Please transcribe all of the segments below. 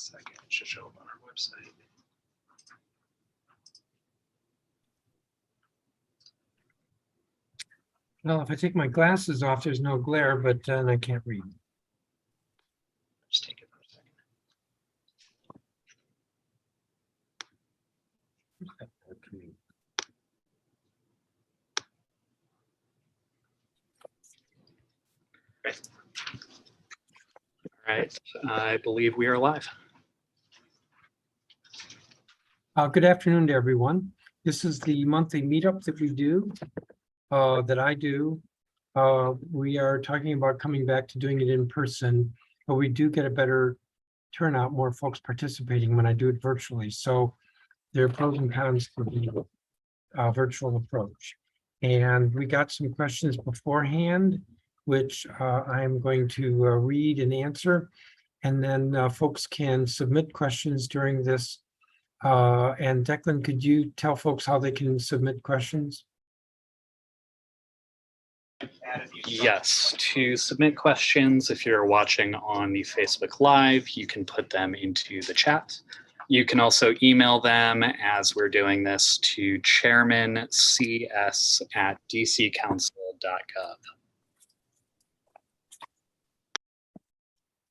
second, it should show up on our website. Well, if I take my glasses off, there's no glare, but then I can't read. Just take it for a second. Great. All right, I believe we are live. Good afternoon to everyone. This is the monthly meetup that we do, that I do. We are talking about coming back to doing it in person, but we do get a better turnout, more folks participating when I do it virtually. So there are pros and cons for the virtual approach. And we got some questions beforehand, which I'm going to read and answer. And then folks can submit questions during this. And Declan, could you tell folks how they can submit questions? Yes, to submit questions, if you're watching on the Facebook Live, you can put them into the chat. You can also email them as we're doing this to chairmancs@dccouncil.gov.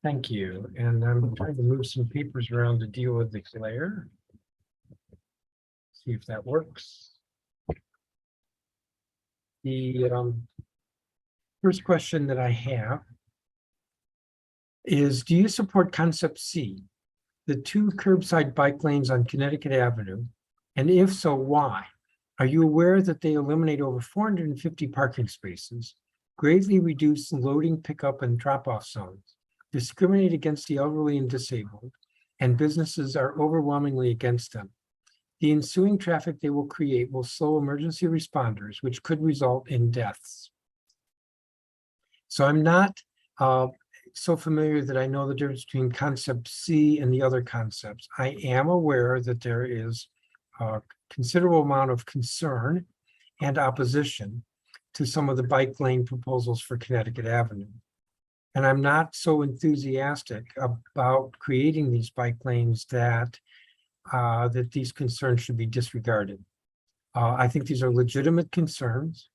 Thank you. And I'm trying to move some papers around to deal with the glare. See if that works. The first question that I have is, do you support concept C, the 2 curbside bike lanes on Connecticut Avenue? And if so, why? Are you aware that they eliminate over 450 parking spaces, greatly reduce the loading, pickup, and drop-off zones, discriminate against the elderly and disabled, and businesses are overwhelmingly against them? The ensuing traffic they will create will slow emergency responders, which could result in deaths. So I'm not so familiar that I know the difference between concept C and the other concepts. I am aware that there is a considerable amount of concern and opposition to some of the bike lane proposals for Connecticut Avenue. And I'm not so enthusiastic about creating these bike lanes that these concerns should be disregarded. I think these are legitimate concerns.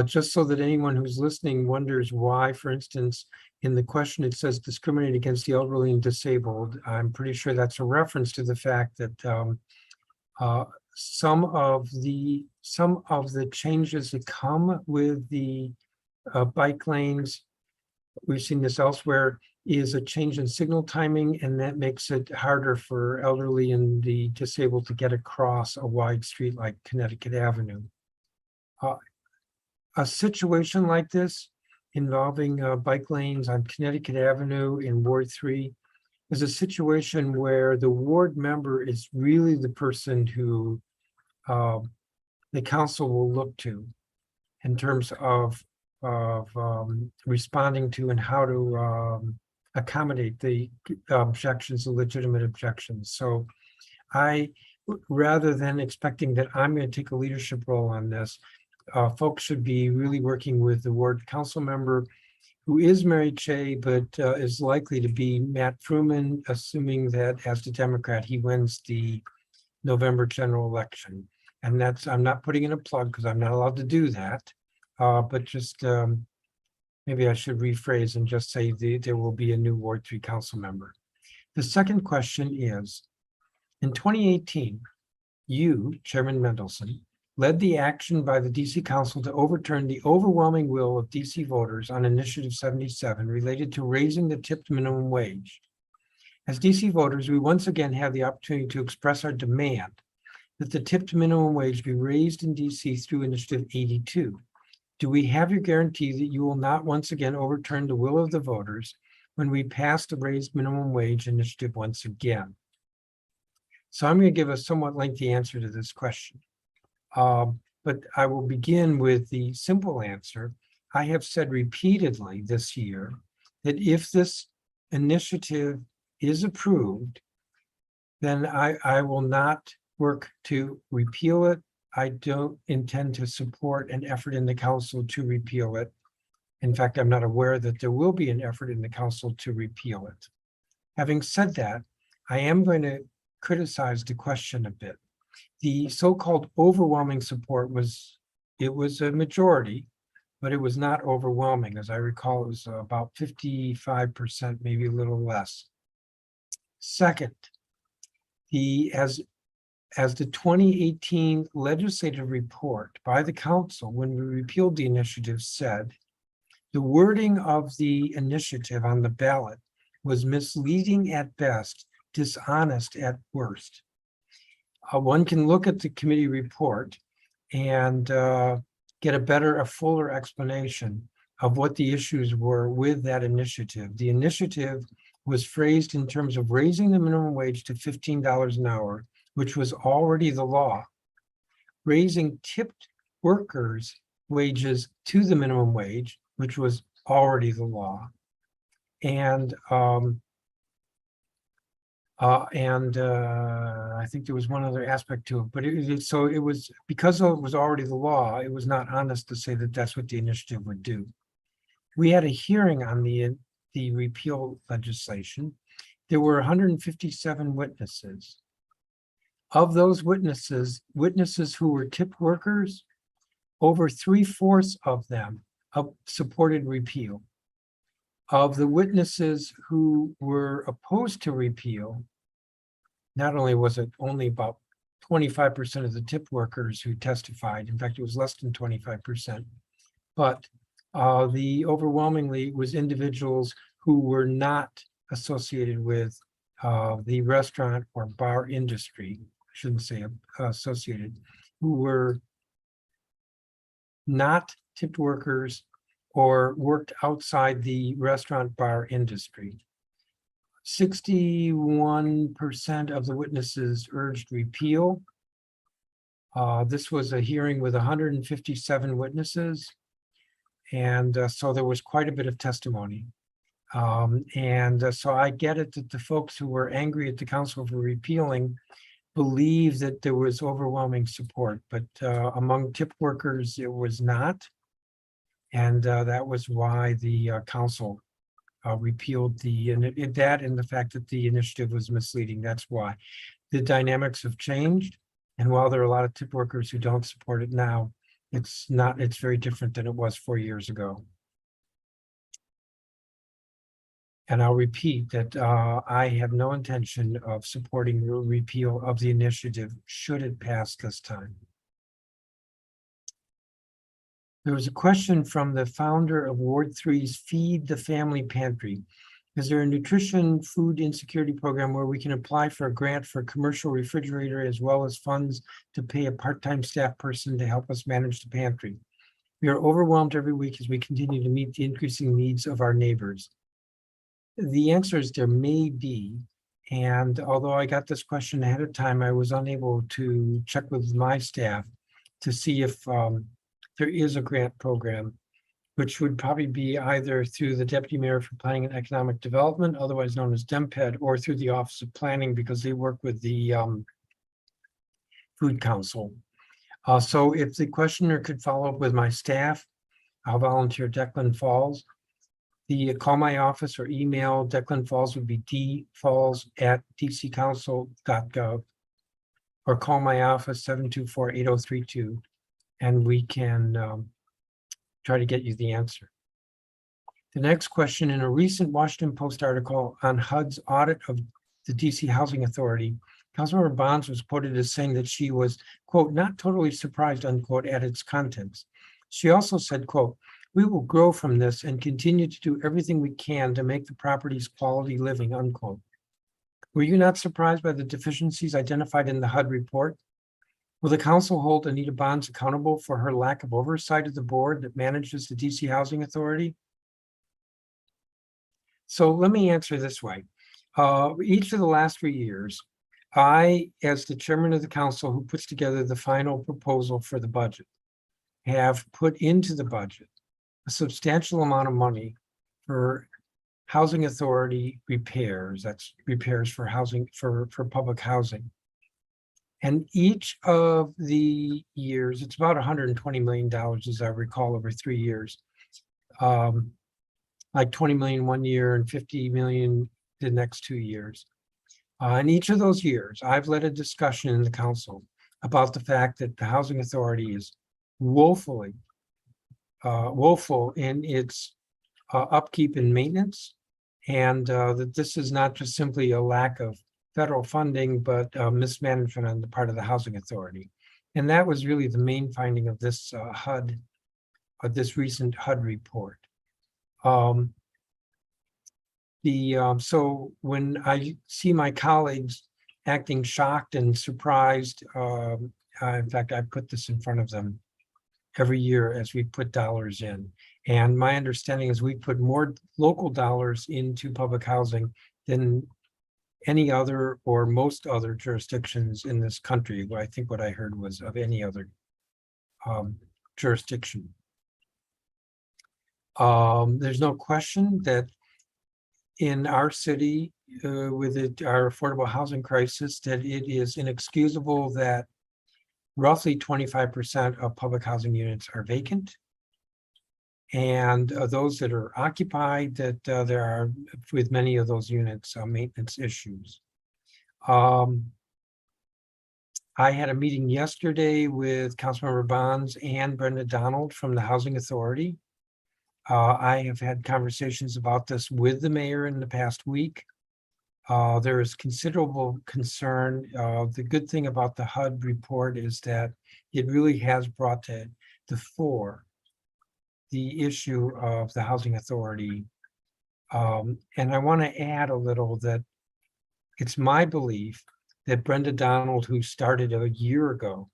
Just so that anyone who's listening wonders why, for instance, in the question it says discriminate against the elderly and disabled, I'm pretty sure that's a reference to the fact that some of the changes that come with the bike lanes, we've seen this elsewhere, is a change in signal timing, and that makes it harder for elderly and the disabled to get across a wide street like Connecticut Avenue. A situation like this involving bike lanes on Connecticut Avenue in Ward 3 is a situation where the ward member is really the person who the council will look to in terms of responding to and how to accommodate the objections, the legitimate objections. So rather than expecting that I'm going to take a leadership role on this, folks should be really working with the ward council member who is Mary Che, but is likely to be Matt Fruman, assuming that as the Democrat, he wins the November general election. And that's, I'm not putting in a plug because I'm not allowed to do that, but just maybe I should rephrase and just say there will be a new Ward 3 council member. The second question is, in 2018, you, Chairman Mendelson, led the action by the DC Council to overturn the overwhelming will of DC voters on Initiative 77 related to raising the tipped minimum wage. As DC voters, we once again have the opportunity to express our demand that the tipped minimum wage be raised in DC through Initiative 82. Do we have your guarantee that you will not once again overturn the will of the voters when we pass the raised minimum wage initiative once again? So I'm going to give a somewhat lengthy answer to this question. But I will begin with the simple answer. I have said repeatedly this year that if this initiative is approved, then I will not work to repeal it. I don't intend to support an effort in the council to repeal it. In fact, I'm not aware that there will be an effort in the council to repeal it. Having said that, I am going to criticize the question a bit. The so-called overwhelming support was a majority, but it was not overwhelming. As I recall, it was about 55%, maybe a little less. Second, as the 2018 legislative report by the council when we repealed the initiative said, the wording of the initiative on the ballot was misleading at best, dishonest at worst. One can look at the committee report and get a fuller explanation of what the issues were with that initiative. The initiative was phrased in terms of raising the minimum wage to $15 an hour, which was already the law, raising tipped workers' wages to the minimum wage, which was already the law, and I think there was one other aspect to it, but it was because it was already the law. It was not honest to say that that's what the initiative would do. We had a hearing on the repeal legislation. There were 157 witnesses. Of those witnesses who were tipped workers, over 3/4 of them supported repeal. Of the witnesses who were opposed to repeal, not only was it only about 25% of the tip workers who testified, in fact, it was less than 25%, but the overwhelmingly was individuals who were not associated with the restaurant or bar industry, I shouldn't say associated, who were not tipped workers or worked outside the restaurant bar industry. 61% of the witnesses urged repeal. This was a hearing with 157 witnesses. And so there was quite a bit of testimony. So I get it that the folks who were angry at the council for repealing believe that there was overwhelming support, but among tip workers, it was not. And that was why the council repealed that and the fact that the initiative was misleading. That's why. The dynamics have changed. And while there are a lot of tip workers who don't support it now, it's very different than it was 4 years ago. And I'll repeat that I have no intention of supporting the repeal of the initiative should it pass this time. There was a question from the founder of Ward 3's Feed the Family Pantry. Is there a nutrition food insecurity program where we can apply for a grant for a commercial refrigerator as well as funds to pay a part-time staff person to help us manage the pantry? We are overwhelmed every week as we continue to meet the increasing needs of our neighbors. The answer is there may be, and although I got this question ahead of time, I was unable to check with my staff to see if there is a grant program, which would probably be either through the Deputy Mayor for Planning and Economic Development, otherwise known as DEMPED, or through the Office of Planning because they work with the Food Council. So if the questioner could follow up with my staff, I'll volunteer Declan Falls. Call my office or email Declan Falls would be dfalls@dccouncil.gov, or call my office 724-8032, and we can try to get you the answer. The next question, in a recent Washington Post article on HUD's audit of the DC Housing Authority, Councilmember Bonds was quoted as saying that she was, quote, not totally surprised, unquote, at its contents. She also said, quote, we will grow from this and continue to do everything we can to make the properties quality living, unquote. Were you not surprised by the deficiencies identified in the HUD report? Will the council hold Anita Bonds accountable for her lack of oversight of the board that manages the DC Housing Authority? So let me answer this way. Each of the last 3 years, I, as the chairman of the council who puts together the final proposal for the budget, have put into the budget a substantial amount of money for housing authority repairs. That's repairs for housing, for public housing. And each of the years, it's about $120 million, as I recall, over 3 years. Like 20 million one year and 50 million the next 2 years. In each of those years, I've led a discussion in the council about the fact that the housing authority is woeful in its upkeep and maintenance, and that this is not just simply a lack of federal funding, but mismanagement on the part of the housing authority. And that was really the main finding of this this recent HUD report. So when I see my colleagues acting shocked and surprised, in fact, I put this in front of them every year as we put dollars in. And my understanding is we put more local dollars into public housing than any other or most other jurisdictions in this country. I think what I heard was of any other jurisdiction. There's no question that in our city, with our affordable housing crisis, that it is inexcusable that roughly 25% of public housing units are vacant. And those that are occupied, that there are, with many of those units, maintenance issues. I had a meeting yesterday with Councilmember Bonds and Brenda Donald from the Housing Authority. I have had conversations about this with the mayor in the past week. There is considerable concern. The good thing about the HUD report is that it really has brought to the fore the issue of the housing authority. And I want to add a little that it's my belief that Brenda Donald, who started a year ago,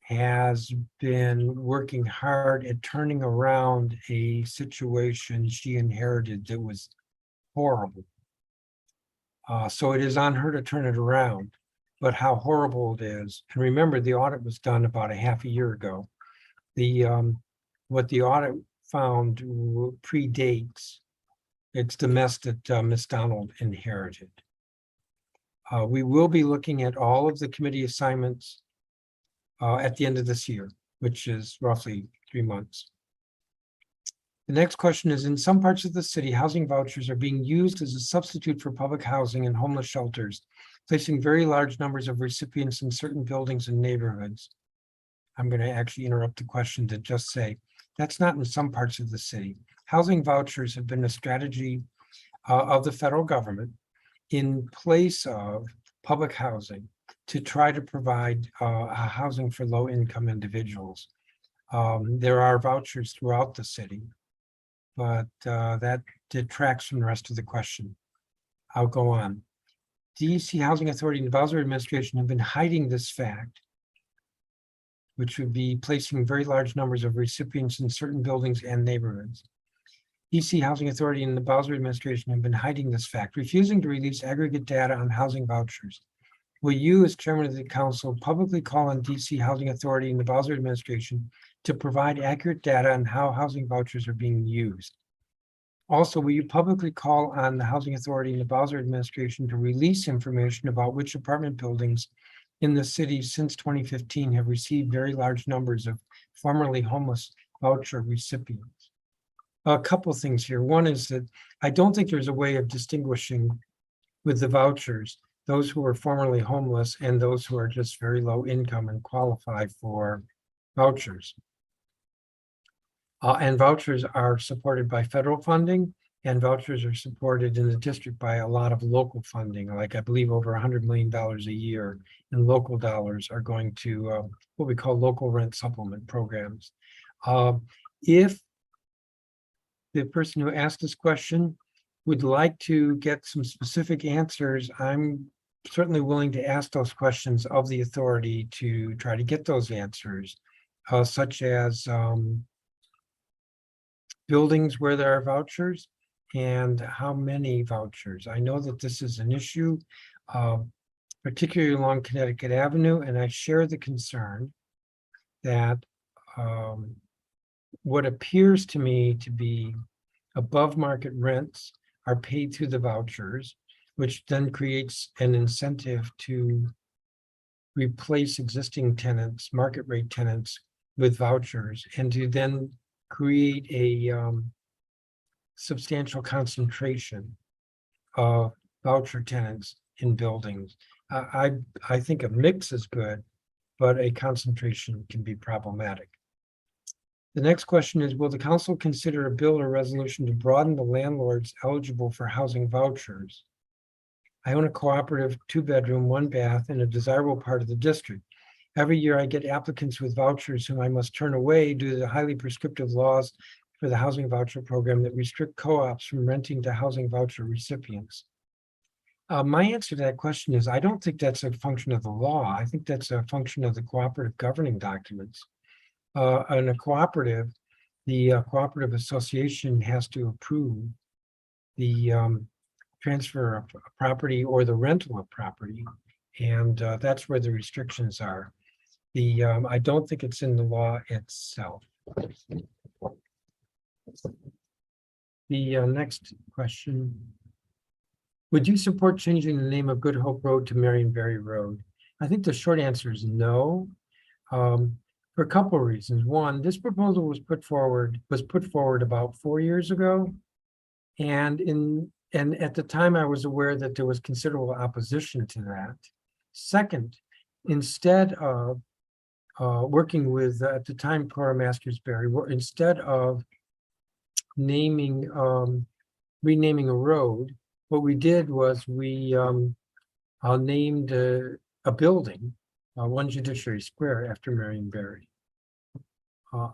has been working hard at turning around a situation she inherited that was horrible. So it is on her to turn it around, but how horrible it is. And remember, the audit was done about a half a year ago. What the audit found predates, it's the mess that Ms. Donald inherited. We will be looking at all of the committee assignments at the end of this year, which is roughly 3 months. The next question is, in some parts of the city, housing vouchers are being used as a substitute for public housing and homeless shelters, placing very large numbers of recipients in certain buildings and neighborhoods. I'm going to actually interrupt the question to just say, that's not in some parts of the city. Housing vouchers have been a strategy of the federal government in place of public housing to try to provide housing for low-income individuals. There are vouchers throughout the city, but that detracts from the rest of the question. I'll go on. DC Housing Authority and the Bowser administration have been hiding this fact, which would be placing very large numbers of recipients in certain buildings and neighborhoods. DC Housing Authority and the Bowser administration have been hiding this fact, refusing to release aggregate data on housing vouchers. Will you, as chairman of the council, publicly call on DC Housing Authority and the Bowser administration to provide accurate data on how housing vouchers are being used? Also, will you publicly call on the Housing Authority and the Bowser administration to release information about which apartment buildings in the city since 2015 have received very large numbers of formerly homeless voucher recipients? A couple of things here. One is that I don't think there's a way of distinguishing with the vouchers those who are formerly homeless and those who are just very low income and qualify for vouchers. And vouchers are supported by federal funding, and vouchers are supported in the district by a lot of local funding, like I believe over $100 million a year in local dollars are going to what we call local rent supplement programs. If the person who asked this question would like to get some specific answers, I'm certainly willing to ask those questions of the authority to try to get those answers, such as buildings where there are vouchers and how many vouchers. I know that this is an issue, particularly along Connecticut Avenue, and I share the concern that what appears to me to be above market rents are paid through the vouchers, which then creates an incentive to replace existing tenants, market rate tenants, with vouchers, and to then create a substantial concentration of voucher tenants in buildings. I think a mix is good, but a concentration can be problematic. The next question is, will the council consider a bill or resolution to broaden the landlords eligible for housing vouchers? I own a cooperative 2-bedroom, 1-bath in a desirable part of the district. Every year I get applicants with vouchers whom I must turn away due to the highly prescriptive laws for the housing voucher program that restrict co-ops from renting to housing voucher recipients. My answer to that question is, I don't think that's a function of the law. I think that's a function of the cooperative governing documents. In a cooperative, the cooperative association has to approve the transfer of property or the rental of property. And that's where the restrictions are. I don't think it's in the law itself. The next question. Would you support changing the name of Good Hope Road to Marionberry Road? I think the short answer is no. For a couple of reasons. One, this proposal was put forward about 4 years ago. And at the time I was aware that there was considerable opposition to that. Second, instead of working with, at the time, Cora Mastersberry, instead of renaming a road, what we did was we named a building, 1 Judiciary Square, after Marionberry.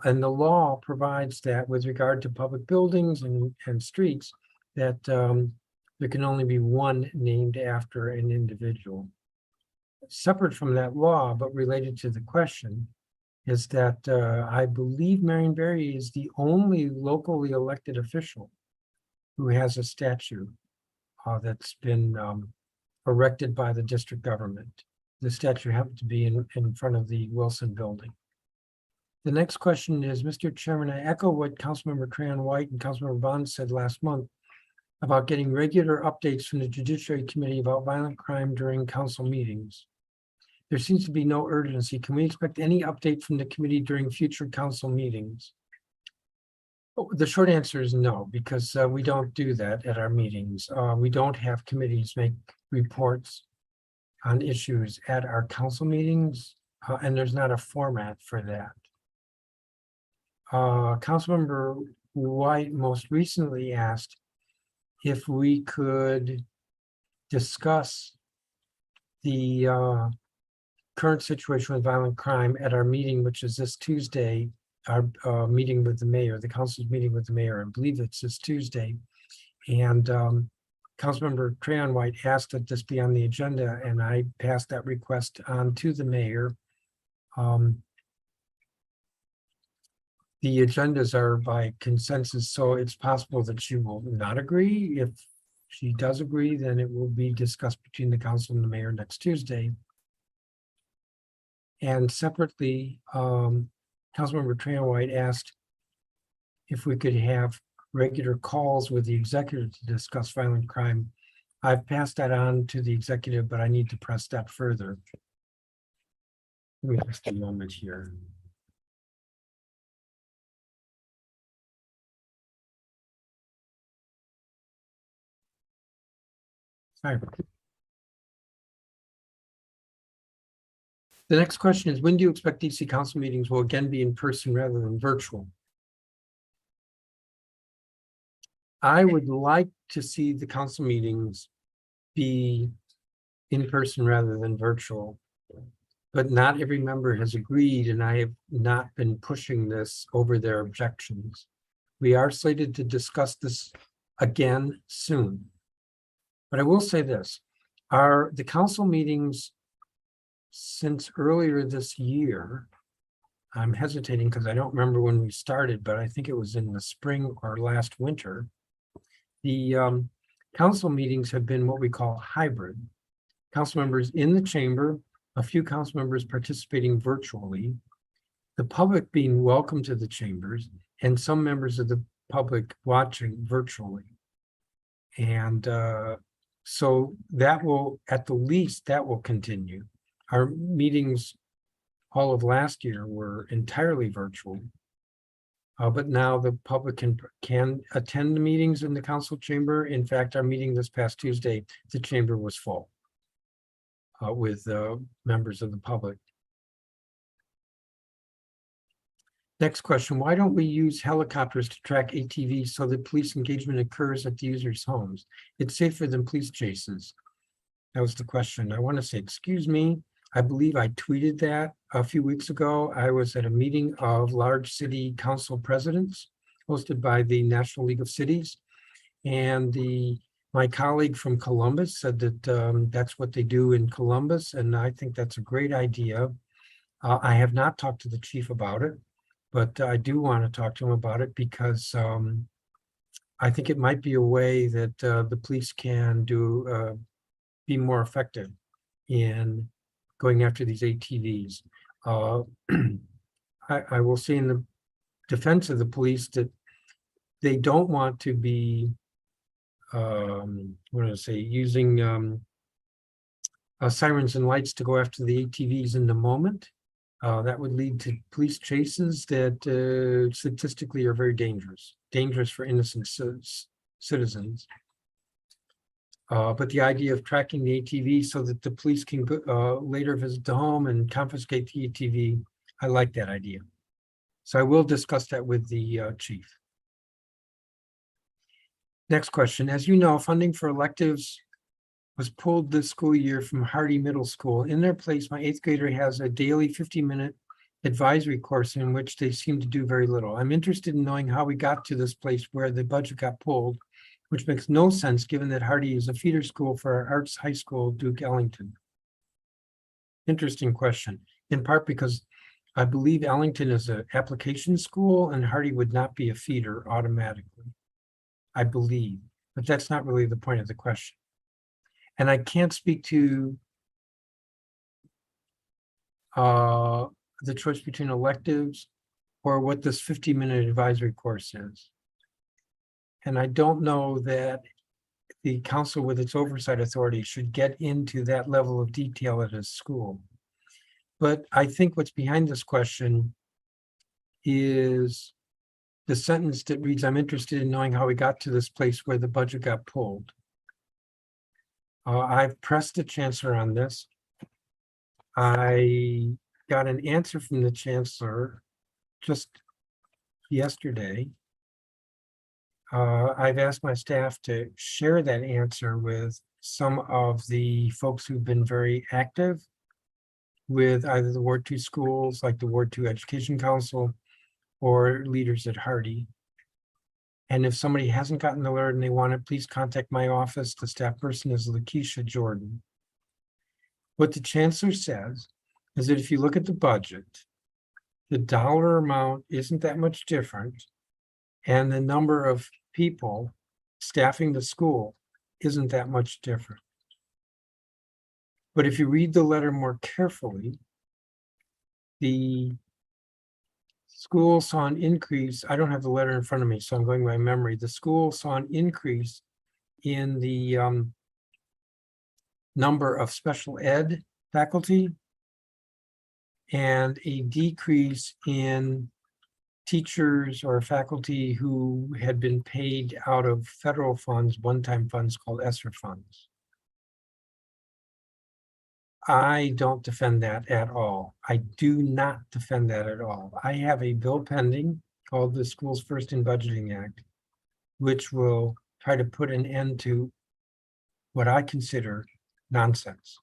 And the law provides that with regard to public buildings and streets, that there can only be one named after an individual. Separate from that law, but related to the question, is that I believe Marionberry is the only locally elected official who has a statue that's been erected by the district government. The statue happened to be in front of the Wilson building. The next question is, Mr. Chairman, I echo what Councilmember Crayon White and Councilmember Bond said last month about getting regular updates from the Judiciary Committee about violent crime during council meetings. There seems to be no urgency. Can we expect any update from the committee during future council meetings? The short answer is no, because we don't do that at our meetings. We don't have committees make reports on issues at our council meetings, and there's not a format for that. Councilmember White most recently asked if we could discuss the current situation with violent crime at our meeting, which is this Tuesday, our meeting with the mayor, the council's meeting with the mayor. I believe it's this Tuesday. And Councilmember Crayon White asked that this be on the agenda, and I passed that request on to the mayor. The agendas are by consensus, so it's possible that she will not agree. If she does agree, then it will be discussed between the council and the mayor next Tuesday. And separately, Councilmember Crayon White asked if we could have regular calls with the executive to discuss violent crime. I've passed that on to the executive, but I need to press that further. Give me just a moment here. Sorry. The next question is, when do you expect DC council meetings will again be in person rather than virtual? I would like to see the council meetings be in person rather than virtual, but not every member has agreed, and I have not been pushing this over their objections. We are slated to discuss this again soon. But I will say this, the council meetings since earlier this year, I'm hesitating because I don't remember when we started, but I think it was in the spring or last winter. The council meetings have been what we call hybrid. Council members in the chamber, a few council members participating virtually, the public being welcome to the chambers, and some members of the public watching virtually. And so that will, at the least, that will continue. Our meetings all of last year were entirely virtual. But now the public can attend the meetings in the council chamber. In fact, our meeting this past Tuesday, the chamber was full with members of the public. Next question, why don't we use helicopters to track ATVs so that police engagement occurs at the users' homes? It's safer than police chases. That was the question. I want to say, excuse me, I believe I tweeted that a few weeks ago. I was at a meeting of large city council presidents hosted by the National League of Cities. And my colleague from Columbus said that that's what they do in Columbus. And I think that's a great idea. I have not talked to the chief about it, but I do want to talk to him about it because I think it might be a way that the police can be more effective in going after these ATVs. I will say in the defense of the police that they don't want to be, using sirens and lights to go after the ATVs in the moment. That would lead to police chases that statistically are very dangerous for innocent citizens. But the idea of tracking the ATV so that the police can later visit the home and confiscate the ATV, I like that idea. So I will discuss that with the chief. Next question. As you know, funding for electives was pulled this school year from Hardy Middle School. In their place, my 8th grader has a daily 50-minute advisory course in which they seem to do very little. I'm interested in knowing how we got to this place where the budget got pulled, which makes no sense given that Hardy is a feeder school for our arts high school, Duke Ellington. Interesting question, in part because I believe Ellington is an application school and Hardy would not be a feeder automatically, I believe, but that's not really the point of the question. And I can't speak to the choice between electives or what this 50-minute advisory course is. And I don't know that the council with its oversight authority should get into that level of detail at a school. But I think what's behind this question is the sentence that reads, I'm interested in knowing how we got to this place where the budget got pulled. I've pressed the chancellor on this. I got an answer from the chancellor just yesterday. I've asked my staff to share that answer with some of the folks who've been very active with either the Ward 2 schools, like the Ward 2 Education Council, or leaders at Hardy. And if somebody hasn't gotten the alert and they want it, please contact my office. The staff person is Lakeisha Jordan. What the chancellor says is that if you look at the budget, the dollar amount isn't that much different, and the number of people staffing the school isn't that much different. But if you read the letter more carefully, the school saw an increase. I don't have the letter in front of me, so I'm going by memory. The school saw an increase in the number of special ed faculty and a decrease in teachers or faculty who had been paid out of federal funds, one-time funds called ESSER funds. I don't defend that at all. I do not defend that at all. I have a bill pending called the Schools First in Budgeting Act, which will try to put an end to what I consider nonsense.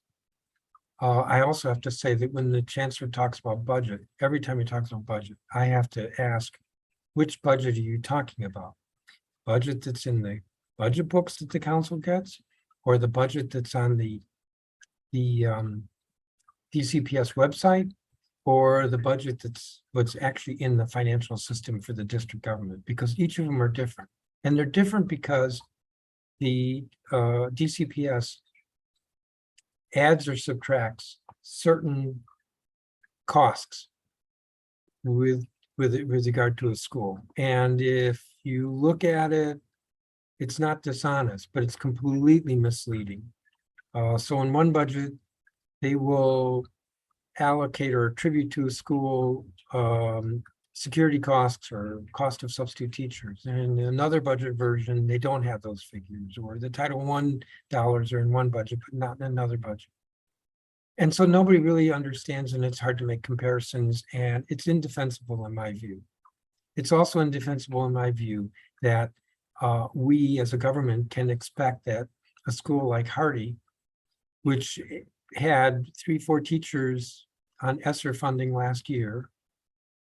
I also have to say that when the chancellor talks about budget, every time he talks about budget, I have to ask, which budget are you talking about? Budget that's in the budget books that the council gets, or the budget that's on the DCPS website, or the budget that's what's actually in the financial system for the district government? Because each of them are different. And they're different because the DCPS adds or subtracts certain costs with regard to a school. And if you look at it, it's not dishonest, but it's completely misleading. So in one budget, they will allocate or attribute to a school security costs or cost of substitute teachers. And in another budget version, they don't have those figures, or the Title I dollars are in one budget, but not in another budget. And so nobody really understands, and it's hard to make comparisons, and it's indefensible in my view. It's also indefensible in my view that we as a government can expect that a school like Hardy, which had 3-4 teachers on ESSER funding last year,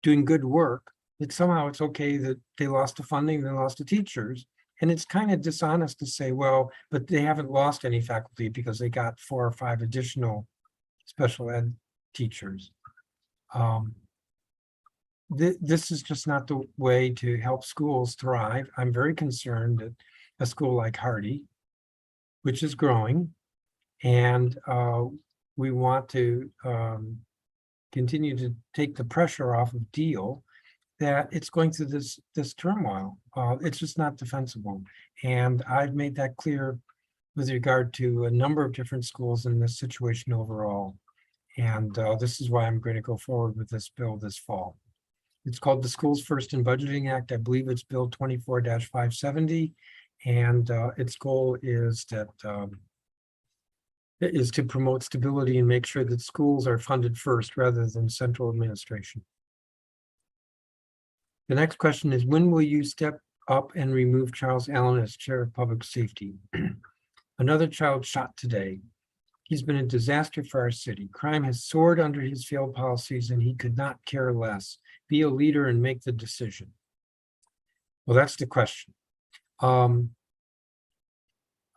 doing good work, that somehow it's okay that they lost the funding, they lost the teachers. And it's kind of dishonest to say, well, but they haven't lost any faculty because they got 4 or 5 additional special ed teachers. This is just not the way to help schools thrive. I'm very concerned that a school like Hardy, which is growing, and we want to continue to take the pressure off of Deal, that it's going through this turmoil. It's just not defensible. And I've made that clear with regard to a number of different schools in this situation overall. And this is why I'm going to go forward with this bill this fall. It's called the Schools First in Budgeting Act. I believe it's Bill 24-570. And its goal is that is to promote stability and make sure that schools are funded first rather than central administration. The next question is, when will you step up and remove Charles Allen as chair of public safety? Another child shot today. He's been a disaster for our city. Crime has soared under his failed policies, and he could not care less. Be a leader and make the decision. Well, that's the question.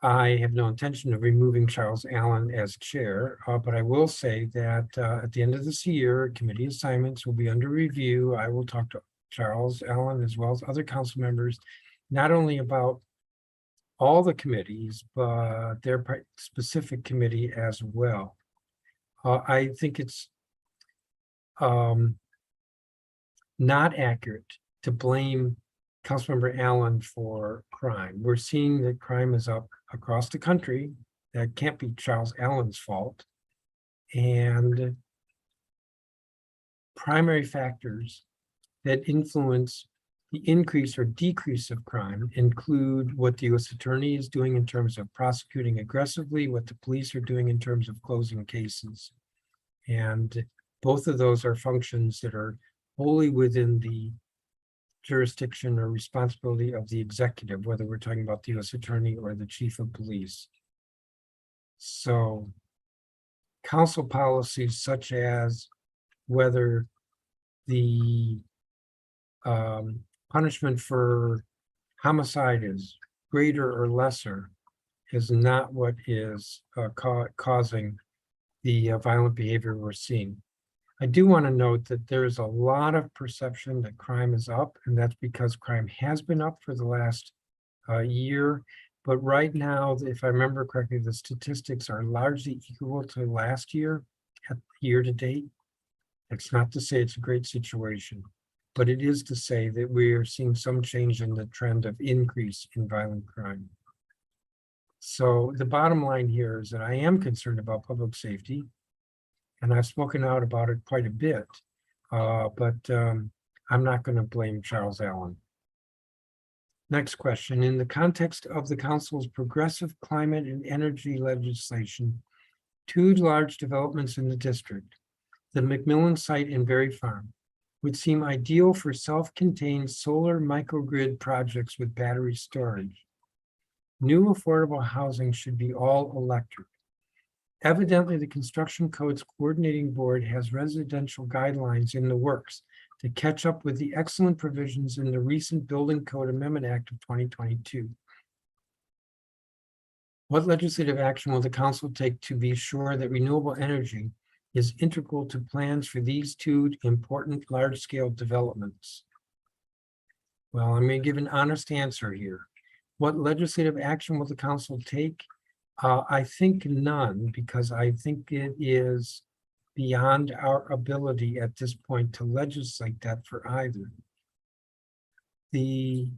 I have no intention of removing Charles Allen as chair, but I will say that at the end of this year, committee assignments will be under review. I will talk to Charles Allen as well as other council members, not only about all the committees, but their specific committee as well. I think it's not accurate to blame Councilmember Allen for crime. We're seeing that crime is up across the country. That can't be Charles Allen's fault. And primary factors that influence the increase or decrease of crime include what the U.S. Attorney is doing in terms of prosecuting aggressively, what the police are doing in terms of closing cases. And both of those are functions that are wholly within the jurisdiction or responsibility of the executive, whether we're talking about the U.S. Attorney or the Chief of Police. So council policies such as whether the punishment for homicide is greater or lesser is not what is causing the violent behavior we're seeing. I do want to note that there is a lot of perception that crime is up, and that's because crime has been up for the last year. But right now, if I remember correctly, the statistics are largely equal to last year, year to date. It's not to say it's a great situation, but it is to say that we are seeing some change in the trend of increase in violent crime. So the bottom line here is that I am concerned about public safety, and I've spoken out about it quite a bit, but I'm not going to blame Charles Allen. Next question. In the context of the council's progressive climate and energy legislation, 2 large developments in the district, the McMillan site and Berry Farm, would seem ideal for self-contained solar microgrid projects with battery storage. New affordable housing should be all electric. Evidently, the Construction Code's Coordinating Board has residential guidelines in the works to catch up with the excellent provisions in the recent Building Code Amendment Act of 2022. What legislative action will the council take to be sure that renewable energy is integral to plans for these 2 important large-scale developments? Well, I'm going to give an honest answer here. What legislative action will the council take? I think none, because I think it is beyond our ability at this point to legislate that for either. The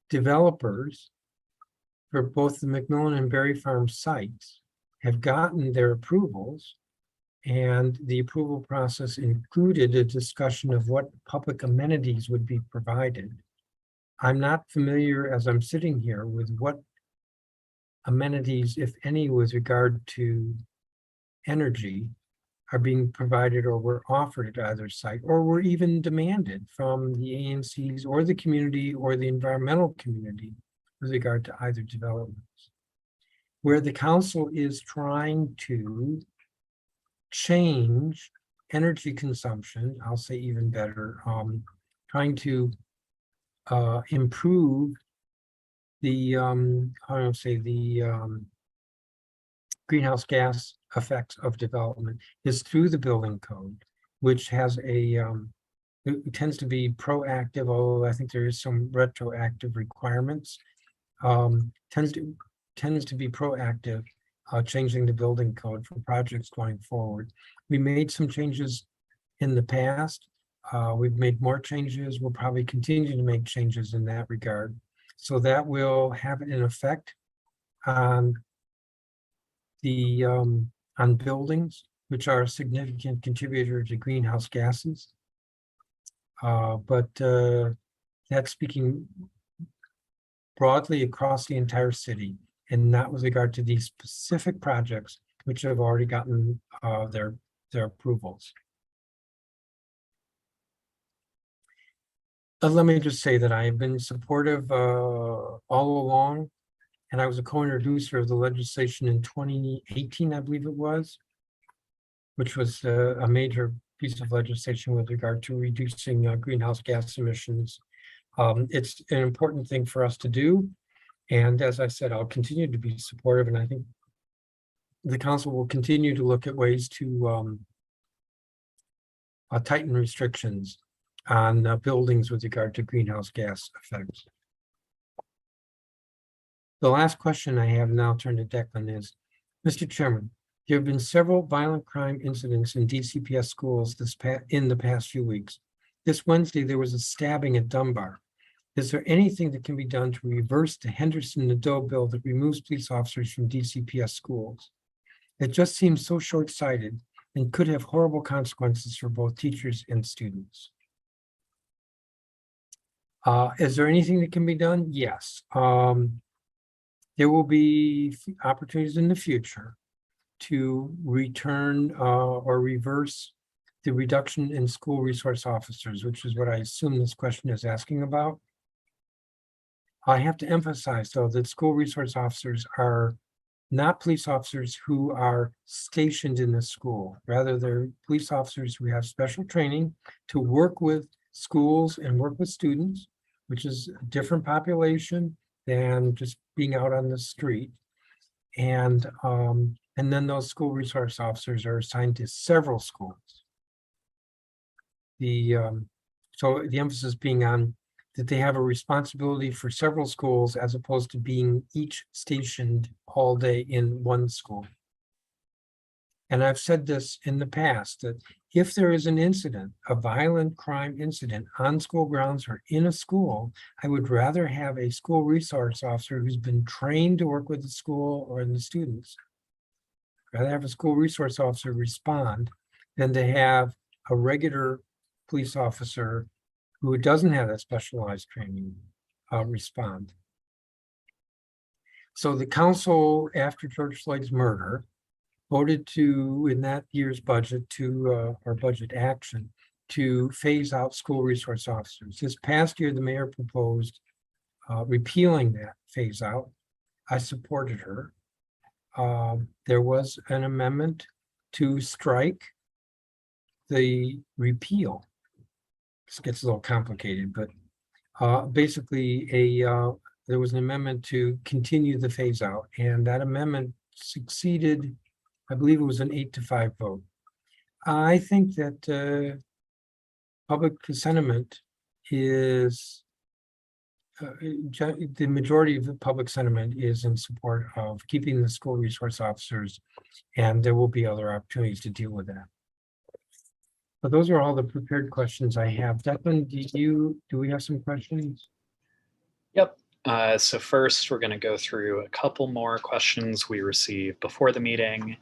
developers for both the McMillan and Berry Farm sites have gotten their approvals, And the approval process included a discussion of what public amenities would be provided. I'm not familiar, as I'm sitting here, with what amenities, if any, with regard to energy are being provided or were offered at either site, or were even demanded from the ANCs or the community or the environmental community with regard to either developments. Where the council is trying to change energy consumption, I'll say even better, trying to improve the, how do I say, the greenhouse gas effects of development is through the building code, which has a, it tends to be proactive, although I think there is some retroactive requirements. Tends to be proactive, changing the building code for projects going forward. We made some changes in the past. We've made more changes. We'll probably continue to make changes in that regard. So that will have an effect on the on buildings, which are a significant contributor to greenhouse gases. But that's speaking broadly across the entire city, and not with regard to these specific projects which have already gotten their approvals. Let me just say that I have been supportive all along, and I was a co-introducer of the legislation in 2018, I believe it was, which was a major piece of legislation with regard to reducing greenhouse gas emissions. It's an important thing for us to do. And as I said, I'll continue to be supportive, and I think the council will continue to look at ways to tighten restrictions on buildings with regard to greenhouse gas effects. The last question I have now turned to Declan is, Mr. Chairman, there have been several violent crime incidents in DCPS schools in the past few weeks. This Wednesday, there was a stabbing at Dunbar. Is there anything that can be done to reverse the Henderson-Nadeau bill that removes police officers from DCPS schools? It just seems so short-sighted and could have horrible consequences for both teachers and students. Is there anything that can be done? Yes. There will be opportunities in the future to return or reverse the reduction in school resource officers, which is what I assume this question is asking about. I have to emphasize, though, that school resource officers are not police officers who are stationed in the school. Rather, they're police officers who have special training to work with schools and work with students, which is a different population than just being out on the street. And then those school resource officers are assigned to several schools. So the emphasis being on that they have a responsibility for several schools as opposed to being each stationed all day in one school. And I've said this in the past, that if there is an incident, a violent crime incident on school grounds or in a school, I would rather have a school resource officer who's been trained to work with the school or the students. Rather have a school resource officer respond than to have a regular police officer who doesn't have that specialized training respond. So the council, after George Floyd's murder, voted to, in that year's budget, to or budget action, to phase out school resource officers. This past year, the mayor proposed repealing that phase out. I supported her. There was an amendment to strike the repeal. This gets a little complicated, but basically there was an amendment to continue the phase out, and that amendment succeeded. I believe it was an 8-5 vote. I think that public sentiment is, the majority of the public sentiment is in support of keeping the school resource officers, and there will be other opportunities to deal with that. But those are all the prepared questions I have. Declan, do we have some questions? Yep. So first, we're going to go through a couple more questions we received before the meeting,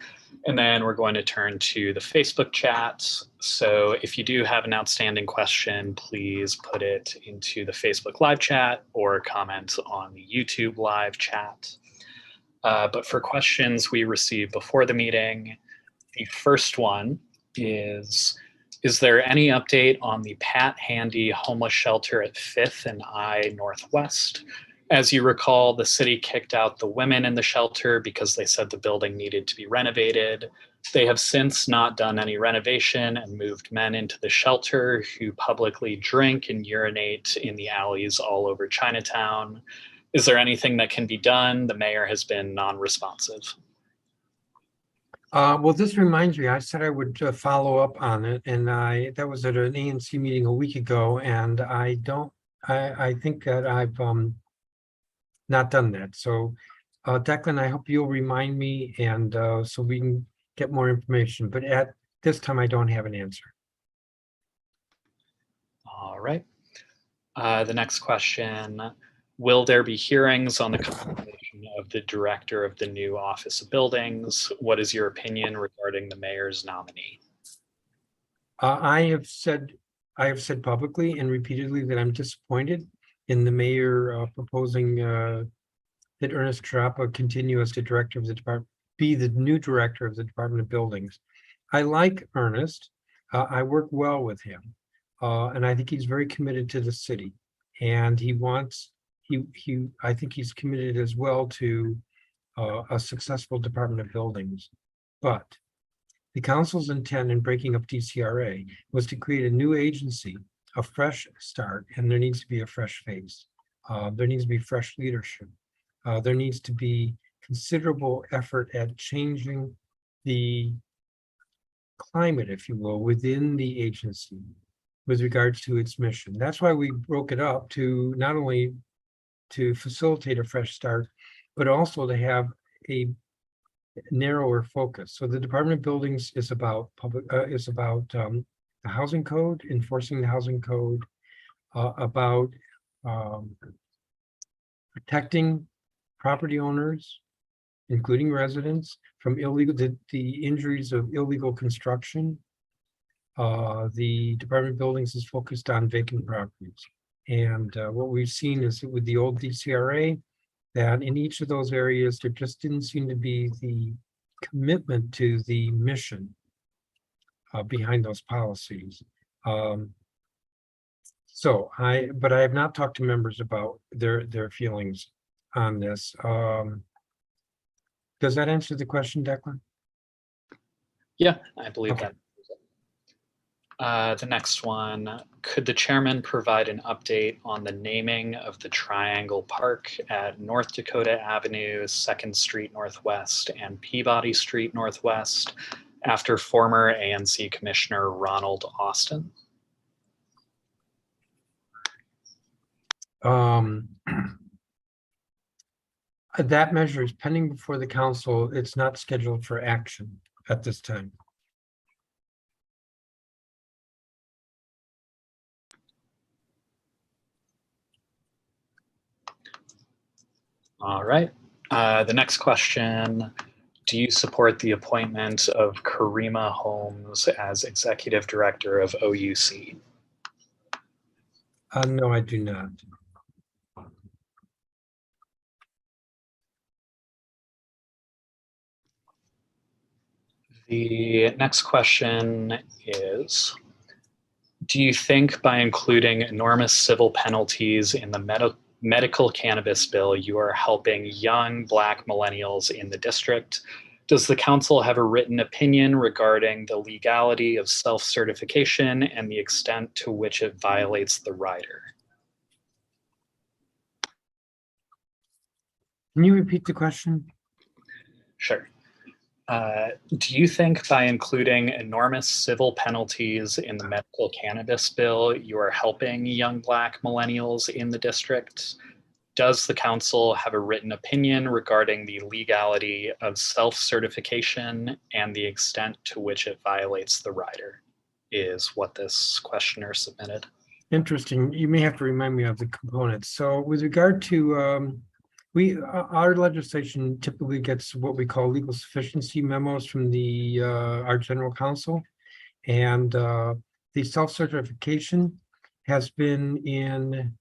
and then we're going to turn to the Facebook chat. So if you do have an outstanding question, please put it into the Facebook live chat or comment on the YouTube live chat. But for questions we received before the meeting, the first one is there any update on the Pat Handy homeless shelter at 5th and I Northwest? As you recall, the city kicked out the women in the shelter because they said the building needed to be renovated. They have since not done any renovation and moved men into the shelter who publicly drink and urinate in the alleys all over Chinatown. Is there anything that can be done? The mayor has been non-responsive. Well, this reminds me, I said I would follow up on it, and that was at an ANC meeting a week ago, and I think that I've not done that. So Declan, I hope you'll remind me, and so we can get more information, but at this time I don't have an answer. All right. The next question, will there be hearings on the compensation of the director of the new Office of Buildings? What is your opinion regarding the mayor's nominee? I have said publicly and repeatedly that I'm disappointed in the mayor proposing that Ernest Trappa continue as the director of the department, be the new director of the Department of Buildings. I like Ernest. I work well with him. And I think he's very committed to the city. And I think he's committed as well to a successful Department of Buildings. But the council's intent in breaking up DCRA was to create a new agency, a fresh start, and there needs to be a fresh face. There needs to be fresh leadership. There needs to be considerable effort at changing the climate, if you will, within the agency with regards to its mission. That's why we broke it up to not only to facilitate a fresh start, but also to have a narrower focus. So the Department of Buildings is about the housing code, enforcing the housing code, about protecting property owners, including residents, from the injuries of illegal construction. The Department of Buildings is focused on vacant properties. And what we've seen is that with the old DCRA, that in each of those areas, there just didn't seem to be the commitment to the mission behind those policies. But I have not talked to members about their feelings on this. Does that answer the question, Declan? Yeah, I believe Okay. that. The next one, could the chairman provide an update on the naming of the Triangle Park at North Dakota Avenue, 2nd Street Northwest, and Peabody Street Northwest after former ANC Commissioner Ronald Austin? That measure is pending before the council. It's not scheduled for action at this time. All right. The next question, do you support the appointment of Karima Holmes as executive director of OUC? No, I do not. The next question is, do you think by including enormous civil penalties in the medical cannabis bill, you are helping young Black millennials in the district? Does the council have a written opinion regarding the legality of self-certification and the extent to which it violates the rider? Can you repeat the question? Sure. Do you think by including enormous civil penalties in the medical cannabis bill, you are helping young Black millennials in the district? Does the council have a written opinion regarding the legality of self-certification and the extent to which it violates the rider? Is what this questioner submitted. Interesting. You may have to remind me of the components. So with regard to, our legislation typically gets what we call legal sufficiency memos from our general counsel. And the self-certification has been in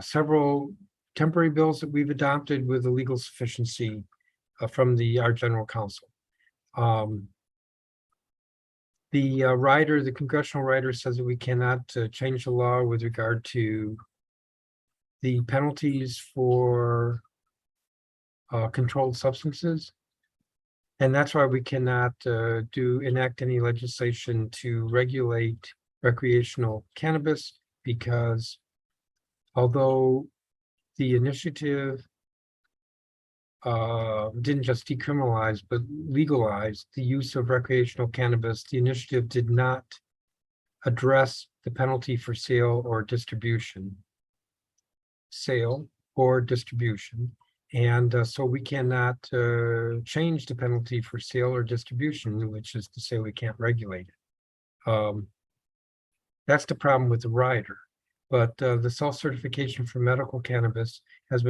several temporary bills that we've adopted with the legal sufficiency from our general counsel. The congressional rider says that we cannot change the law with regard to the penalties for controlled substances. And that's why we cannot enact any legislation to regulate recreational cannabis, because although the initiative didn't just decriminalize, but legalize the use of recreational cannabis, the initiative did not address the penalty for sale or distribution. And so we cannot change the penalty for sale or distribution, which is to say we can't regulate it. That's the problem with the rider. But the self-certification for medical cannabis is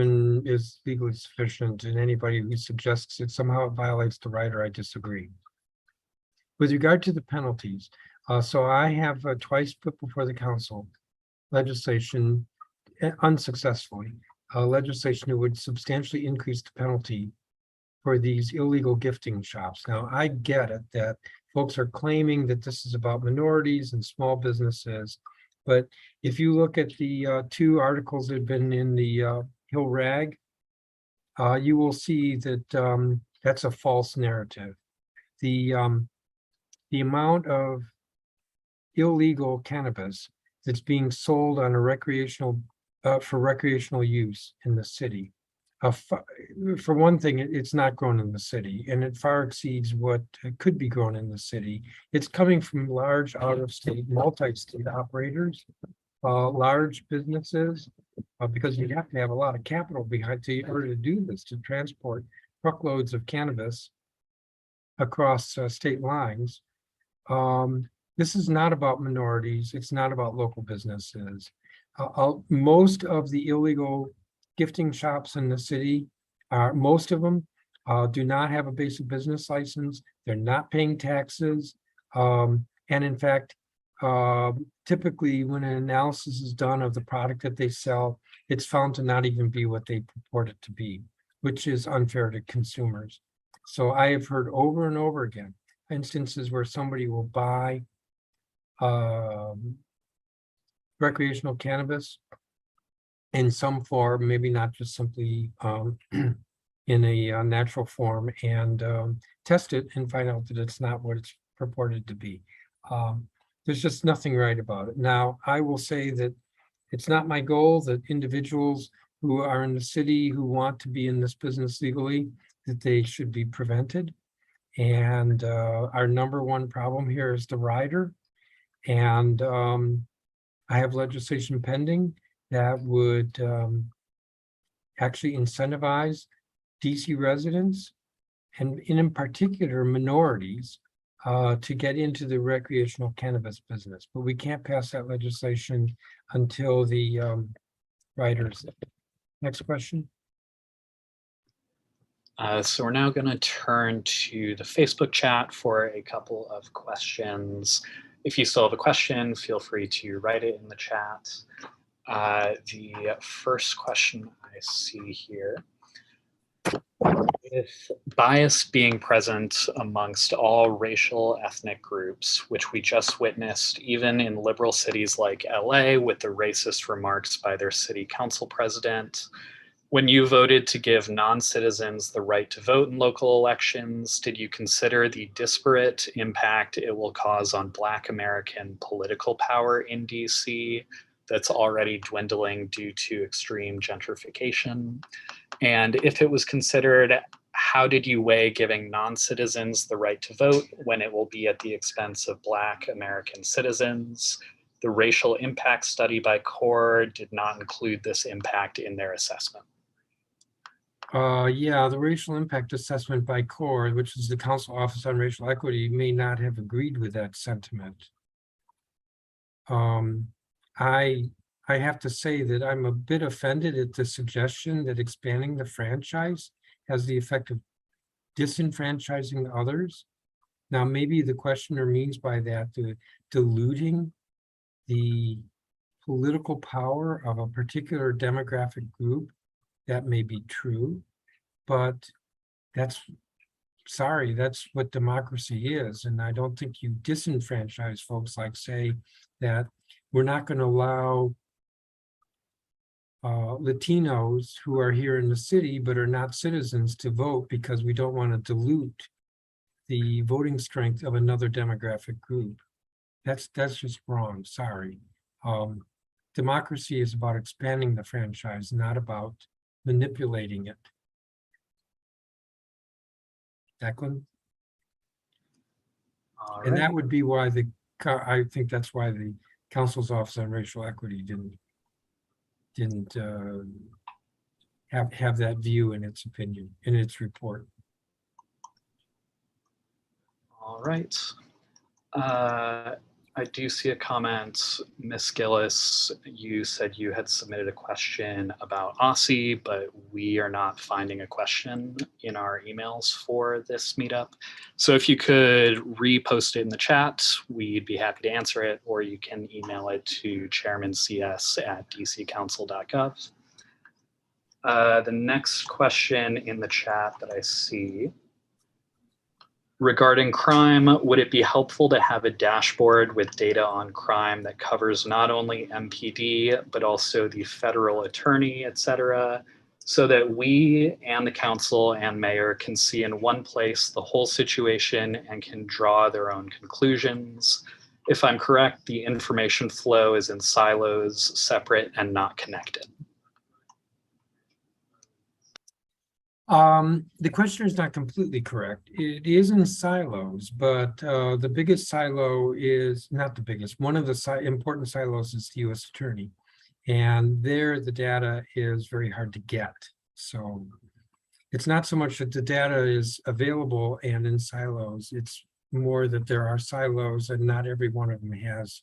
legally sufficient, and anybody who suggests it somehow violates the rider, I disagree. With regard to the penalties, so I have twice put before the council legislation, unsuccessfully, legislation that would substantially increase the penalty for these illegal gifting shops. Now, I get it that folks are claiming that this is about minorities and small businesses, but if you look at the two articles that have been in the Hill Rag, you will see that that's a false narrative. The amount of illegal cannabis that's being sold on a for recreational use in the city. For one thing, it's not grown in the city, and it far exceeds what could be grown in the city. It's coming from large out-of-state, multi-state operators, large businesses, because you have to have a lot of capital behind in order to do this, to transport truckloads of cannabis across state lines. This is not about minorities. It's not about local businesses. Most of the illegal gifting shops in the city, most of them do not have a basic business license. They're not paying taxes. And in fact, typically when an analysis is done of the product that they sell, it's found to not even be what they purport it to be, which is unfair to consumers. So I have heard over and over again instances where somebody will buy recreational cannabis in some form, maybe not just simply in a natural form, and test it and find out that it's not what it's purported to be. There's just nothing right about it. Now, I will say that it's not my goal that individuals who are in the city who want to be in this business legally, that they should be prevented. And our number one problem here is the rider. And I have legislation pending that would actually incentivize DC residents, and in particular minorities, to get into the recreational cannabis business. But we can't pass that legislation until the riders. Next question. So we're now going to turn to the Facebook chat for a couple of questions. If you still have a question, feel free to write it in the chat. The first question I see here: with bias being present amongst all racial ethnic groups, which we just witnessed even in liberal cities like LA with the racist remarks by their city council president, when you voted to give non-citizens the right to vote in local elections, did you consider the disparate impact it will cause on Black American political power in DC that's already dwindling due to extreme gentrification? And if it was considered, how did you weigh giving non-citizens the right to vote when it will be at the expense of Black American citizens? The racial impact study by CORE did not include this impact in their assessment. Yeah, the racial impact assessment by CORE, which is the Council Office on Racial Equity, may not have agreed with that sentiment. I have to say that I'm a bit offended at the suggestion that expanding the franchise has the effect of disenfranchising others. Now, maybe the questioner means by that diluting the political power of a particular demographic group. That may be true, but that's what democracy is. And I don't think you disenfranchise folks like say that we're not going to allow Latinos who are here in the city but are not citizens to vote because we don't want to dilute the voting strength of another demographic group. That's just wrong. Sorry. Democracy is about expanding the franchise, not about manipulating it. Declan? All And right. that would be why I think that's why the Council's Office on Racial Equity didn't have that view in its opinion, in its report. All right. I do see a comment. Miss Gillis, you said you had submitted a question about Aussie, but we are not finding a question in our emails for this meetup. So if you could repost it in the chat, we'd be happy to answer it, or you can email it to chairmancs@dccouncil.gov. The next question in the chat that I see: regarding crime, would it be helpful to have a dashboard with data on crime that covers not only MPD, but also the federal attorney, et cetera, so that we and the council and mayor can see in one place the whole situation and can draw their own conclusions? If I'm correct, the information flow is in silos, separate and not connected. The questioner is not completely correct. It is in silos, but the biggest silo is not the biggest. One of the important silos is the U.S. Attorney, and there the data is very hard to get. So it's not so much that the data is available and in silos. It's more that there are silos and not every one of them has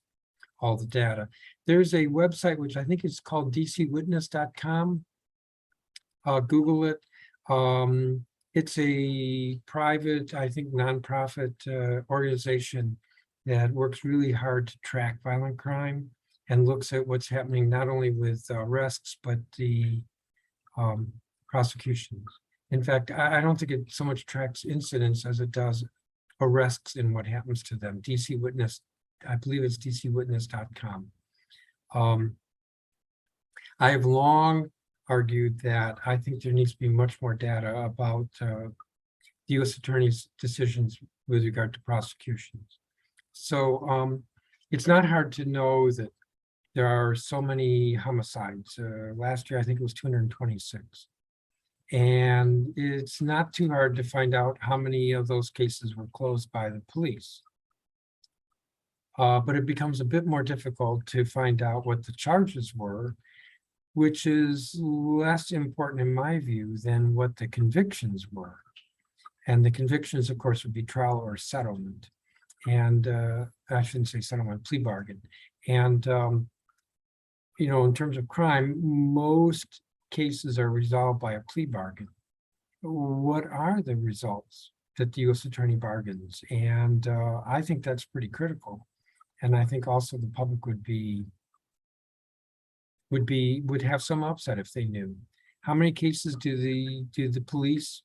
all the data. There's a website which I think is called dcwitness.com. Google it. It's a private, I think, nonprofit organization that works really hard to track violent crime and looks at what's happening not only with arrests, but the prosecutions. In fact, I don't think it so much tracks incidents as it does arrests and what happens to them. DC Witness, I believe it's dcwitness.com. I have long argued that I think there needs to be much more data about the U.S. Attorney's decisions with regard to prosecutions. So it's not hard to know that there are so many homicides. Last year, I think it was 226. And it's not too hard to find out how many of those cases were closed by the police. But it becomes a bit more difficult to find out what the charges were, which is less important in my view than what the convictions were. And the convictions, of course, would be trial or settlement. And I shouldn't say settlement, plea bargain. And, you know, in terms of crime, most cases are resolved by a plea bargain. What are the results that the U.S. Attorney bargains? And I think that's pretty critical. And I think also the public would have some upset if they knew. How many cases do the police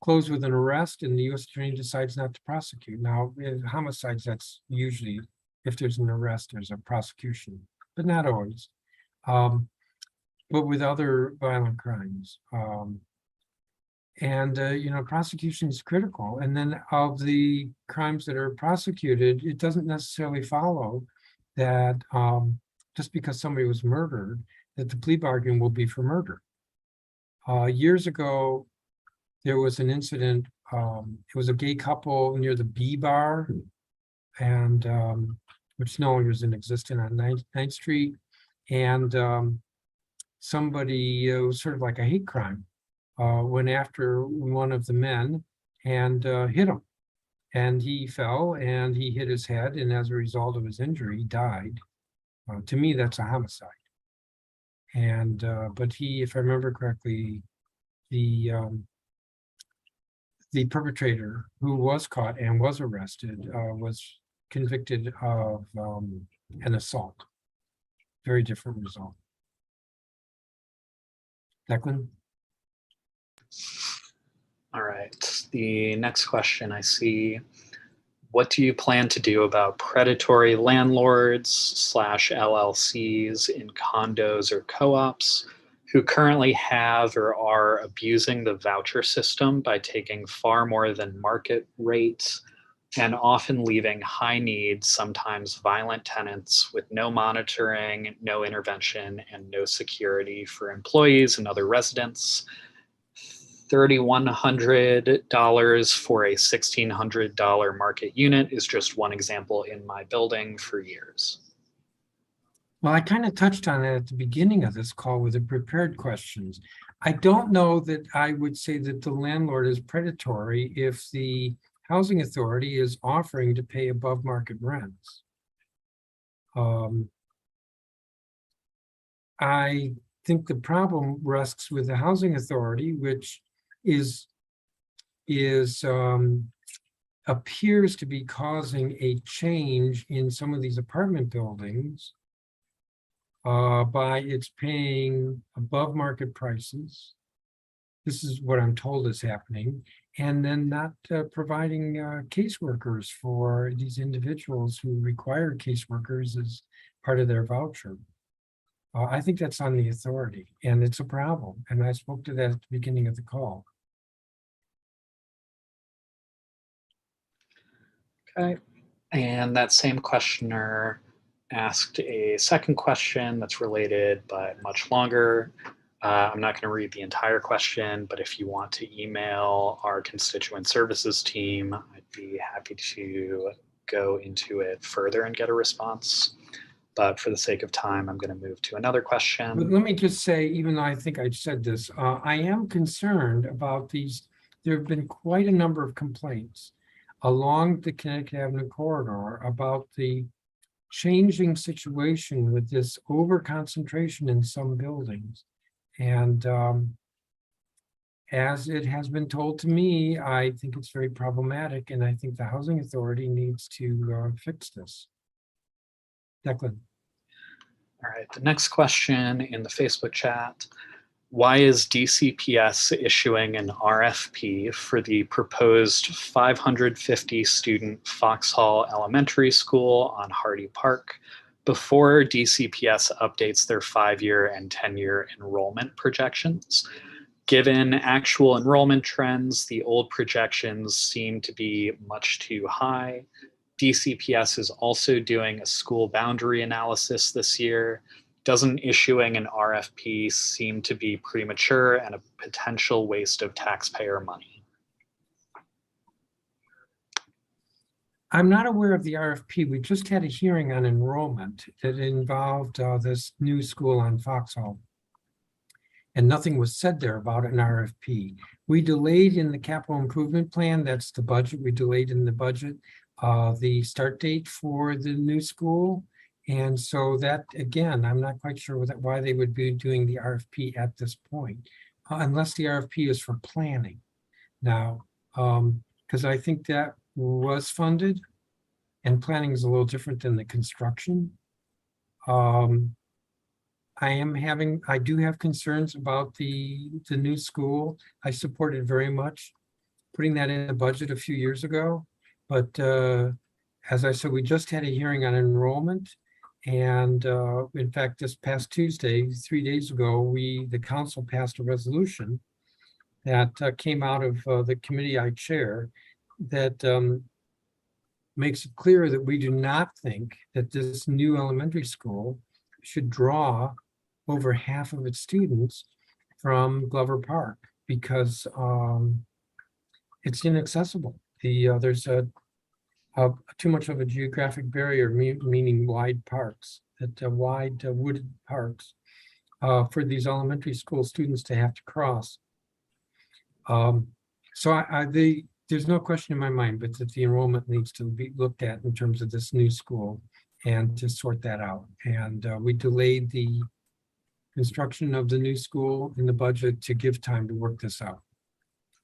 close with an arrest and the U.S. Attorney decides not to prosecute? Now, in homicides, that's usually, if there's an arrest, there's a prosecution, but not always. But with other violent crimes. You know, prosecution is critical. And then of the crimes that are prosecuted, it doesn't necessarily follow that just because somebody was murdered, that the plea bargain will be for murder. Years ago, there was an incident. It was a gay couple near the B Bar, and which no longer is in existence on 9th Street. And somebody, it was sort of like a hate crime, went after one of the men and hit him. And he fell and he hit his head. And as a result of his injury, he died. To me, that's a homicide. And but he, if I remember correctly, the perpetrator who was caught and was arrested was convicted of an assault. Very different result. Declan? All right. The next question I see, what do you plan to do about predatory landlords slash LLCs in condos or co-ops who currently have or are abusing the voucher system by taking far more than market rates and often leaving high need, sometimes violent tenants with no monitoring, no intervention, and no security for employees and other residents? $3,100 for a $1,600 market unit is just one example in my building for years. Well, I kind of touched on it at the beginning of this call with the prepared questions. I don't know that I would say that the landlord is predatory if the housing authority is offering to pay above market rents. I think the problem rests with the housing authority, which appears to be causing a change in some of these apartment buildings by its paying above market prices. This is what I'm told is happening, and then not providing caseworkers for these individuals who require caseworkers as part of their voucher. I think that's on the authority, and it's a problem. And I spoke to that at the beginning of the call. Okay. And that same questioner asked a second question that's related but much longer. I'm not going to read the entire question, but if you want to email our constituent services team, I'd be happy to go into it further and get a response. But for the sake of time, I'm going to move to another question. But let me just say, even though I think I've said this, I am concerned about these. There have been quite a number of complaints along the Connecticut Avenue corridor about the changing situation with this over concentration in some buildings. And as it has been told to me, I think it's very problematic, and I think the housing authority needs to fix this. Declan. All right, the next question in the Facebook chat. Why is DCPS issuing an RFP for the proposed 550 student Foxhall Elementary School on Hardy Park before DCPS updates their 5-year and 10-year enrollment projections? Given actual enrollment trends, the old projections seem to be much too high. DCPS is also doing a school boundary analysis this year. Doesn't issuing an RFP seem to be premature and a potential waste of taxpayer money? I'm not aware of the RFP. We just had a hearing on enrollment that involved this new school on Foxhall. And nothing was said there about an RFP. We delayed in the capital improvement plan, that's the budget, we delayed in the budget the start date for the new school. And so that, again, I'm not quite sure why they would be doing the RFP at this point, unless the RFP is for planning. Now, because I think that was funded, and planning is a little different than the construction. I do have concerns about the new school. I supported very much putting that in the budget a few years ago. But as I said, we just had a hearing on enrollment. And in fact, this past Tuesday, 3 days ago, the council passed a resolution that came out of the committee I chair that makes it clear that we do not think that this new elementary school should draw over half of its students from Glover Park because it's inaccessible. There's too much of a geographic barrier, meaning wide parks, wide wooded parks for these elementary school students to have to cross. So there's no question in my mind, but that the enrollment needs to be looked at in terms of this new school. and to sort that out. And we delayed the construction of the new school in the budget to give time to work this out.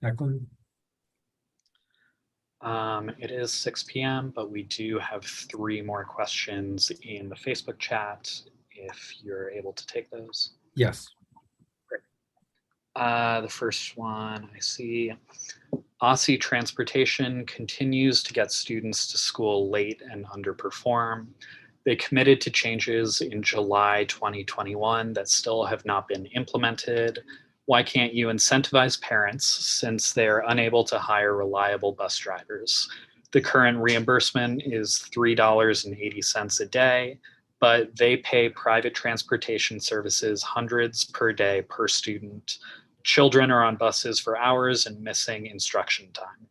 Declan? It is 6 p.m., but we do have 3 more questions in the Facebook chat if you're able to take those. Yes. The first one I see, Aussie Transportation continues to get students to school late and underperform. They committed to changes in July 2021 that still have not been implemented. Why can't you incentivize parents since they're unable to hire reliable bus drivers? The current reimbursement is $3.80 a day, but they pay private transportation services hundreds per day per student. Children are on buses for hours and missing instruction time.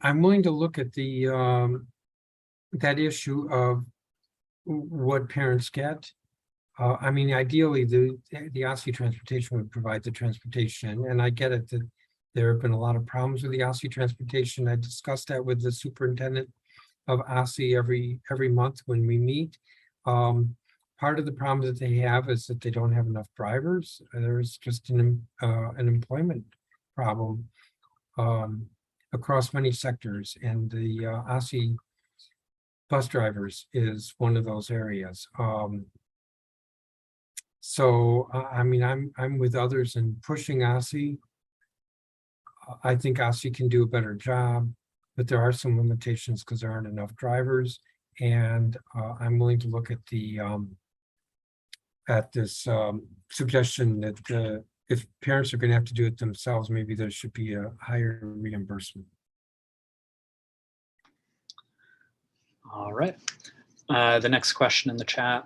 I'm willing to look at the that issue of what parents get. I mean, ideally, the Aussie Transportation would provide the transportation, and I get it that there have been a lot of problems with the Aussie Transportation. I discussed that with the superintendent of Aussie every month when we meet. Part of the problem that they have is that they don't have enough drivers. There's just an employment problem across many sectors, and the Aussie bus drivers is one of those areas. So I mean, I'm with others in pushing Aussie. I think Aussie can do a better job, but there are some limitations because there aren't enough drivers. And I'm willing to look at the this suggestion that if parents are going to have to do it themselves, maybe there should be a higher reimbursement. All right. The next question in the chat.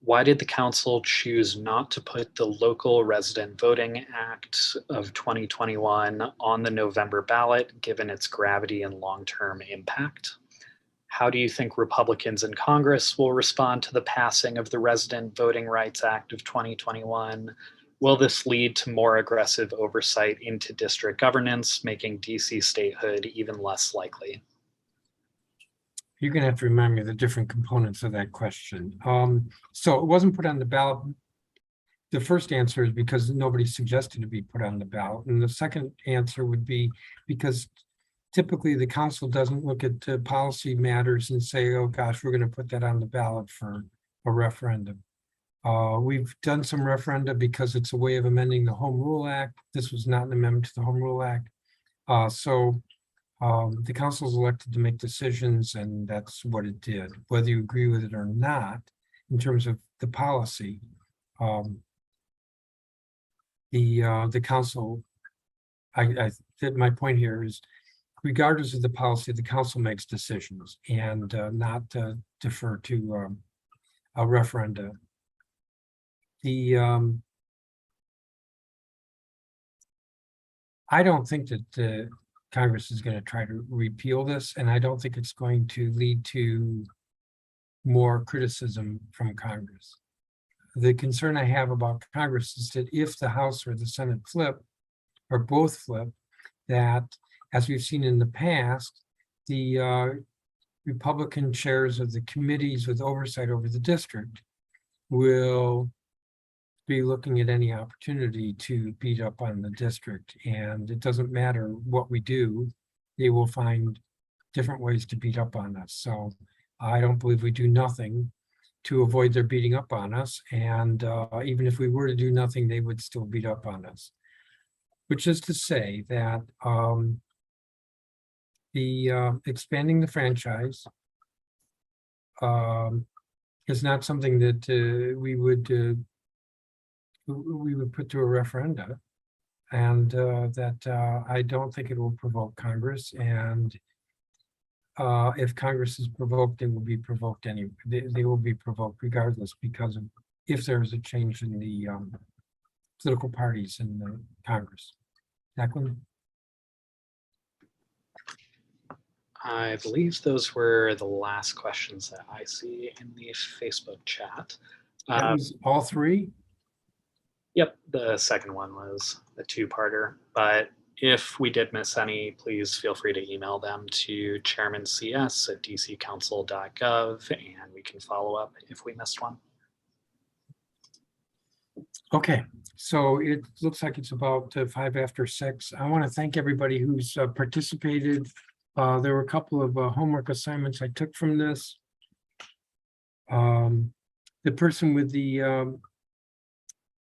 Why did the council choose not to put the Local Resident Voting Act of 2021 on the November ballot, given its gravity and long-term impact? How do you think Republicans in Congress will respond to the passing of the Resident Voting Rights Act of 2021? Will this lead to more aggressive oversight into district governance, making DC statehood even less likely? You're going to have to remind me of the different components of that question. So it wasn't put on the ballot. The first answer is because nobody suggested to be put on the ballot. And the second answer would be because typically the council doesn't look at policy matters and say, oh gosh, we're going to put that on the ballot for a referendum. We've done some referenda because it's a way of amending the Home Rule Act. This was not an amendment to the Home Rule Act. The council's elected to make decisions, and that's what it did. Whether you agree with it or not, in terms of the policy, the council, my point here is, regardless of the policy, the council makes decisions and not defer to a referenda. I don't think that Congress is going to try to repeal this, and I don't think it's going to lead to more criticism from Congress. The concern I have about Congress is that if the House or the Senate flip, or both flip, that, as we've seen in the past, the Republican chairs of the committees with oversight over the district will be looking at any opportunity to beat up on the district. And it doesn't matter what we do, they will find different ways to beat up on us. So I don't believe we do nothing to avoid their beating up on us. And even if we were to do nothing, they would still beat up on us. Which is to say that expanding the franchise is not something that we would put to a referenda, and that I don't think it will provoke Congress. And if Congress is provoked, they will be provoked anyway. They will be provoked regardless, because of if there is a change in the political parties in the Congress. Declan? I believe those were the last questions that I see in the Facebook chat. That was all three? Yep, the second one was a two-parter, but If we did miss any, please feel free to email them to chairmancs@dccouncil.gov, and we can follow up if we missed one. Okay, so it looks like it's about 6:05. I want to thank everybody who's participated. There were a couple of homework assignments I took from this. The person with the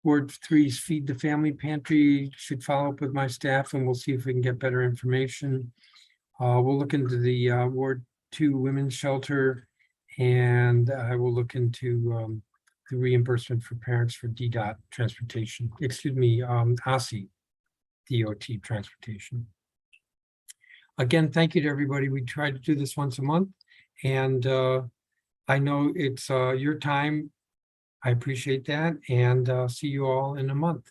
Ward 3's Feed the Family Pantry should follow up with my staff, and we'll see if we can get better information. We'll look into the Ward 2 Women's Shelter, and I will look into the reimbursement for parents for DDOT transportation, OSI DOT transportation. Again, thank you to everybody. We try to do this once a month, and I know it's your time. I appreciate that, and see you all in a month.